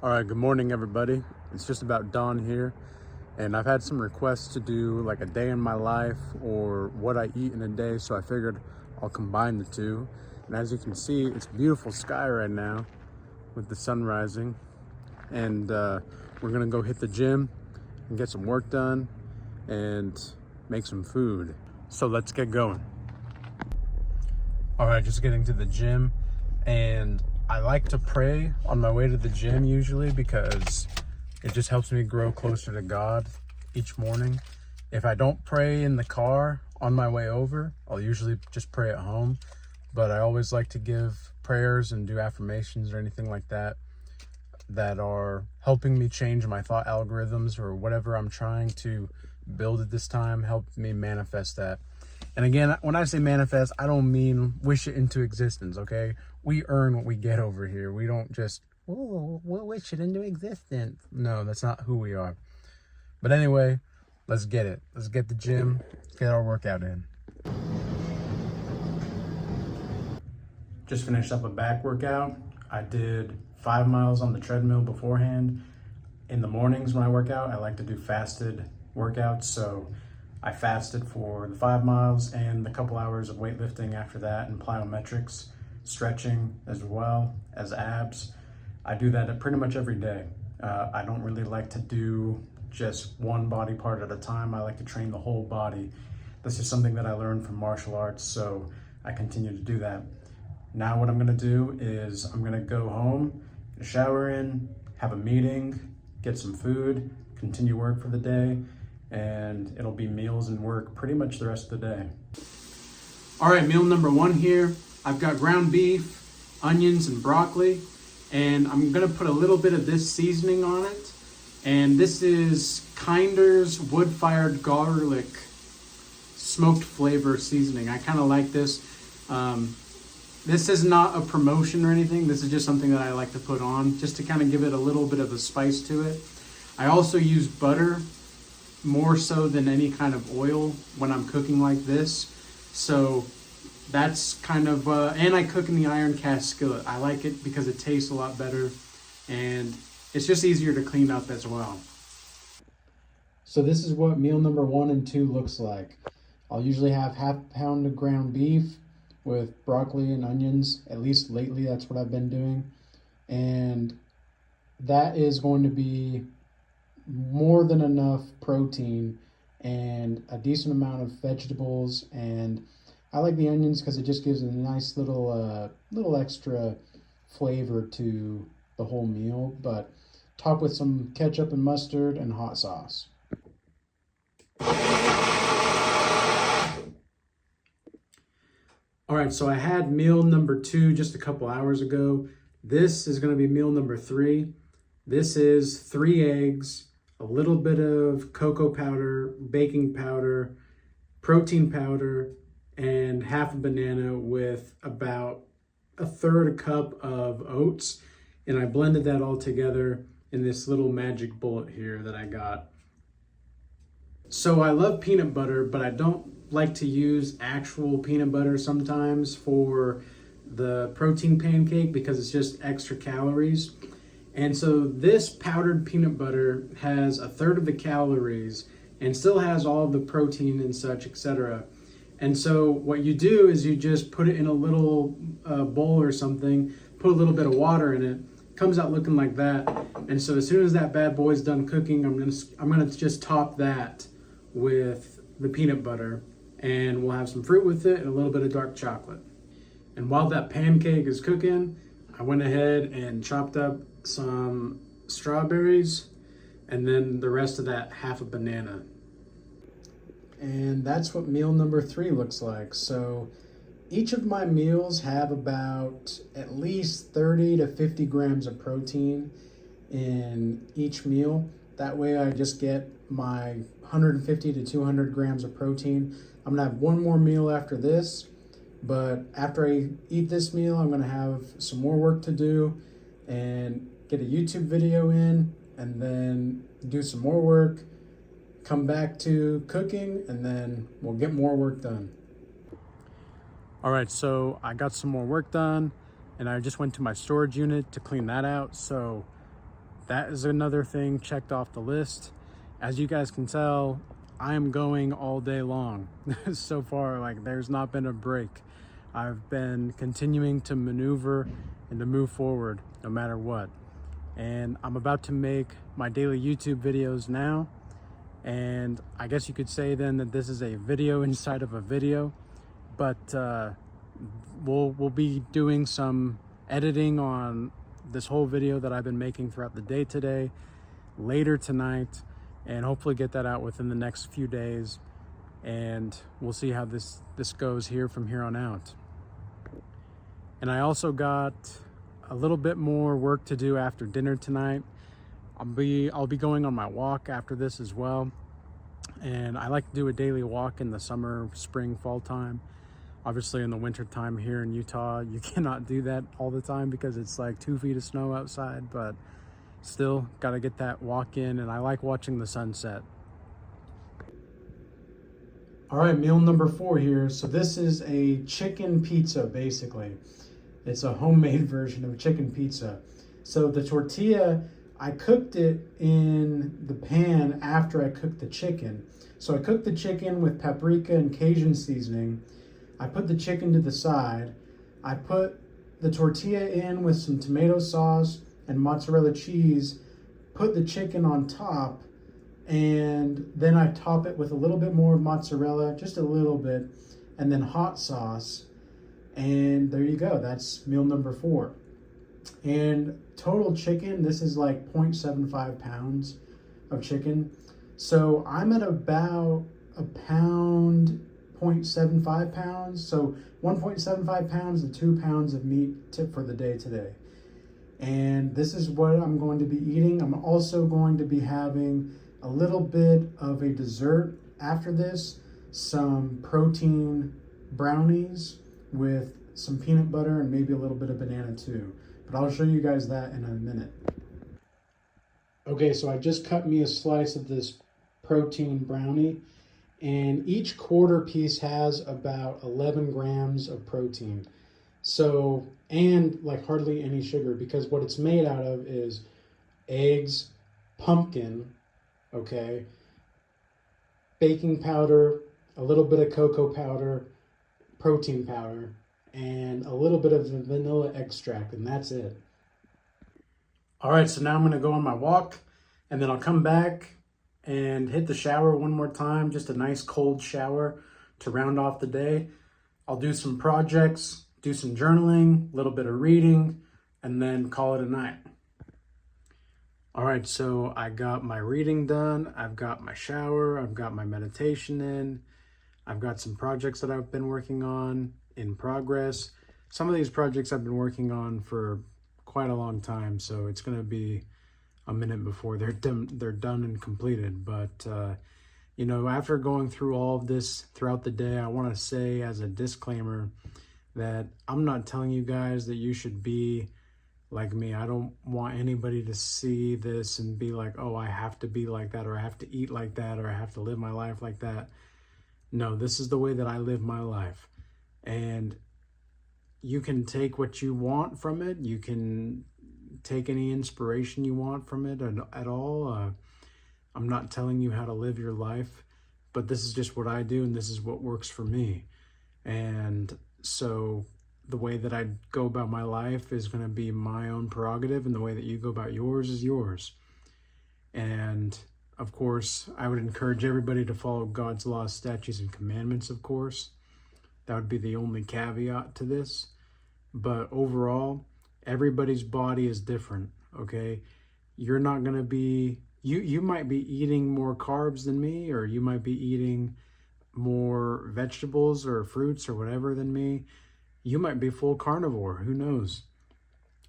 All right, good morning, everybody. It's just about dawn here, and I've had some requests to do like a day in my life or what I eat in a day, so I figured I'll combine the two. And as you can see, it's beautiful sky right now with the sun rising, and we're gonna go hit the gym and get some work done and make some food. So let's get going. All right, just getting to the gym, and I like to pray on my way to the gym usually because it just helps me grow closer to God each morning. If I don't pray in the car on my way over, I'll usually just pray at home, but I always like to give prayers and do affirmations or anything like that that are helping me change my thought algorithms or whatever I'm trying to build at this time, help me manifest that. And again, when I say manifest, I don't mean wish it into existence, okay? We earn what we get over here. We don't just, we'll wish it into existence. No, that's not who we are. But anyway, let's get it. Let's get the gym, get our workout in. Just finished up a back workout. I did 5 miles on the treadmill beforehand. In the mornings when I work out, I like to do fasted workouts. So I fasted for the 5 miles and the couple hours of weightlifting after that, and plyometrics, stretching as well as abs. I do that pretty much every day. I don't really like to do just one body part at a time. I like to train the whole body. This is something that I learned from martial arts, so I continue to do that. Now what I'm gonna do is I'm gonna go home, get a shower in, have a meeting, get some food, continue work for the day, and it'll be meals and work pretty much the rest of the day. All right, meal number 1 here. I've got ground beef, onions, and broccoli, and I'm gonna put a little bit of this seasoning on it. And this is Kinder's wood-fired garlic smoked flavor seasoning. I kind of like this. This is not a promotion or anything. This is just something that I like to put on just to kind of give it a little bit of a spice to it. I also use butter more so than any kind of oil when I'm cooking like this. So that's kind of, and I cook in the iron cast skillet. I like it because it tastes a lot better and it's just easier to clean up as well. So this is what meal number 1 and 2 looks like. I'll usually have half a pound of ground beef with broccoli and onions. At least lately, that's what I've been doing. And that is going to be more than enough protein and a decent amount of vegetables. And I like the onions because it just gives a nice little extra flavor to the whole meal, but top with some ketchup and mustard and hot sauce. All right, so I had meal number 2 just a couple hours ago. This is going to be meal number 3. This is 3 eggs, a little bit of cocoa powder, baking powder, protein powder, and half a banana with about a third cup of oats. And I blended that all together in this little magic bullet here that I got. So I love peanut butter, but I don't like to use actual peanut butter sometimes for the protein pancake because it's just extra calories. And so this powdered peanut butter has a third of the calories and still has all the protein and such, etc. And so what you do is you just put it in a little bowl or something, put a little bit of water in it, comes out looking like that. And so as soon as that bad boy's done cooking, I'm gonna just top that with the peanut butter, and we'll have some fruit with it and a little bit of dark chocolate. And while that pancake is cooking, I went ahead and chopped up some strawberries and then the rest of that half a banana. And that's what meal number 3 looks like. So each of my meals have about at least 30 to 50 grams of protein in each meal. That way I just get my 150 to 200 grams of protein. I'm gonna have one more meal after this, but after I eat this meal, I'm gonna have some more work to do and get a YouTube video in, and then do some more work, come back to cooking, and then we'll get more work done. All right, so I got some more work done and I just went to my storage unit to clean that out. So that is another thing checked off the list. As you guys can tell, I am going all day long. So far, like, there's not been a break. I've been continuing to maneuver and to move forward no matter what. And I'm about to make my daily YouTube videos now. And I guess you could say then that this is a video inside of a video, but we'll be doing some editing on this whole video that I've been making throughout the day today, later tonight, and hopefully get that out within the next few days. And we'll see how this goes here from here on out. And I also got a little bit more work to do after dinner tonight. I'll be going on my walk after this as well. And I like to do a daily walk in the summer, spring, fall time. Obviously in the winter time here in Utah, you cannot do that all the time because it's like 2 feet of snow outside, but still gotta get that walk in, and I like watching the sunset. All right, meal number 4 here. So this is a chicken pizza, basically. It's a homemade version of chicken pizza. So the tortilla, I cooked it in the pan after I cooked the chicken. So I cooked the chicken with paprika and Cajun seasoning. I put the chicken to the side. I put the tortilla in with some tomato sauce and mozzarella cheese, put the chicken on top, and then I top it with a little bit more mozzarella, just a little bit, and then hot sauce. And there you go, that's meal number 4. And total chicken, this is like 0.75 pounds of chicken. So I'm at about a pound, 0.75 pounds. So 1.75 pounds to 2 pounds of meat tip for the day today. And this is what I'm going to be eating. I'm also going to be having a little bit of a dessert after this, some protein brownies with some peanut butter and maybe a little bit of banana too. But I'll show you guys that in a minute. Okay, so I just cut me a slice of this protein brownie, and each quarter piece has about 11 grams of protein. So, and like hardly any sugar, because what it's made out of is eggs, pumpkin, okay, baking powder, a little bit of cocoa powder, protein powder, and a little bit of vanilla extract, and that's it. All right, so now I'm gonna go on my walk, and then I'll come back and hit the shower one more time, just a nice cold shower to round off the day. I'll do some projects, do some journaling, a little bit of reading, and then call it a night. All right, so I got my reading done, I've got my shower, I've got my meditation in, I've got some projects that I've been working on in progress. Some of these projects I've been working on for quite a long time, so it's gonna be a minute before they're done and completed. But you know, after going through all of this throughout the day, I want to say as a disclaimer that I'm not telling you guys that you should be like me. I don't want anybody to see this and be like, oh, I have to be like that, or I have to eat like that, or I have to live my life like that. No, this is the way that I live my life. And you can take what you want from it. You can take any inspiration you want from it at all. I'm not telling you how to live your life, but this is just what I do, and this is what works for me. And so the way that I go about my life is going to be my own prerogative, and the way that you go about yours is yours. And of course, I would encourage everybody to follow God's laws, statutes, and commandments, of course. That would be the only caveat to this. But overall, everybody's body is different, okay? You're not going to be, you might be eating more carbs than me, or you might be eating more vegetables or fruits or whatever than me. You might be full carnivore, who knows?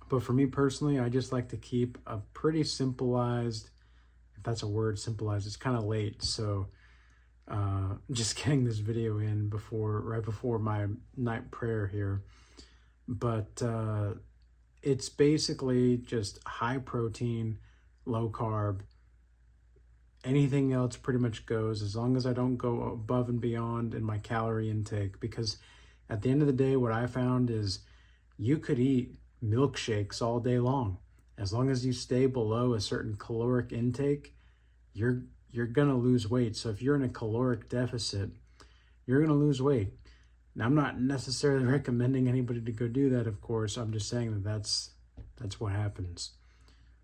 But for me personally, I just like to keep a pretty simplified, if that's a word, simplified. It's kind of late, so just getting this video in right before my night prayer here. But it's basically just high protein, low carb. Anything else pretty much goes, as long as I don't go above and beyond in my calorie intake. Because at the end of the day, what I found is you could eat milkshakes all day long As long as you stay below a certain caloric intake, you're gonna lose weight. So if you're in a caloric deficit, you're gonna lose weight. Now, I'm not necessarily recommending anybody to go do that, of course. I'm just saying that that's what happens.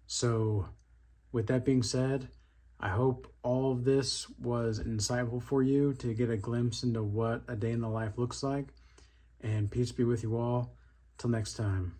So with that being said, I hope all of this was insightful for you to get a glimpse into what a day in the life looks like. And peace be with you all. Till next time.